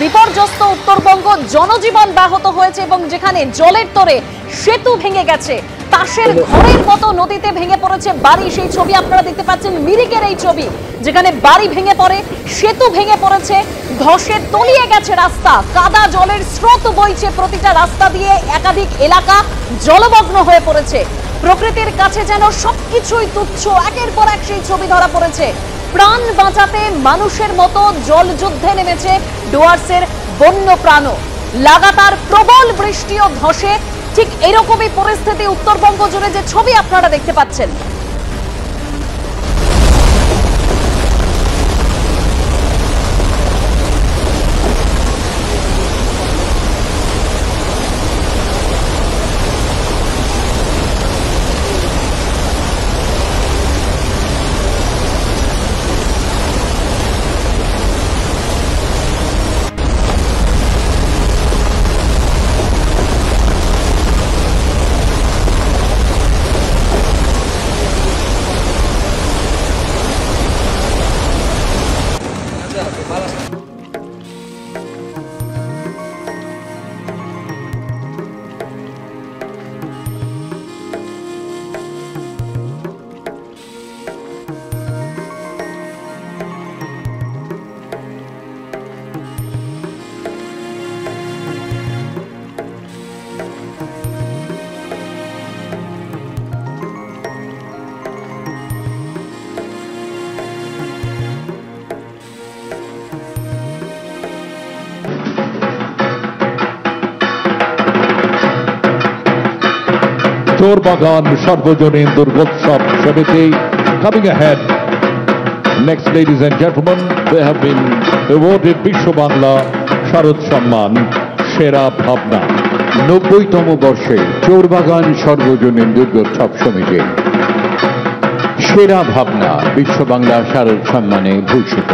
বিপর্যস্ত উত্তরবঙ্গ, জনজীবন ব্যাহত হয়েছে এবং যেখানে জলের তোরে সেতু ভেঙে গেছে, তাসের ঘরের মতো নদীতে ভেঙে পড়েছে বাড়ি। সেই ছবি আপনারা দেখতে পাচ্ছেন, মিরিকের এই ছবি, যেখানে বাড়ি ভেঙে পড়ে, সেতু ভেঙে পড়েছে, ধসে তলিয়ে গেছে রাস্তা, কাদা জলের স্রোত বইছে প্রতিটা রাস্তা দিয়ে, একাধিক এলাকা জলমগ্ন হয়ে পড়েছে। প্রকৃতির কাছে যেন সবকিছুই তুচ্ছ, একের পর এক সেই ছবি ধরা পড়েছে। প্রাণ বাঁচাতে মানুষের মতো জল যুদ্ধে নেমেছে ডুয়ার্সের বন্য প্রাণ। লাগাতার প্রবল বৃষ্টি ও ধসে ঠিক এরকমই পরিস্থিতি উত্তরবঙ্গ জুড়ে, যে ছবি আপনারা দেখতে পাচ্ছেন। চোরবাগান সর্বজনীন দুর্গোৎসব সমিতি coming ahead. Next, ladies and gentlemen, they have been awarded বিশ্ব বাংলা শারদ সম্মান সেরা ভাবনা। 90তম বর্ষে চোরবাগান সর্বজনীন দুর্গোৎসব সমিতি সেরা ভাবনা বিশ্ব বাংলা শারদ সম্মানে ভূষিত।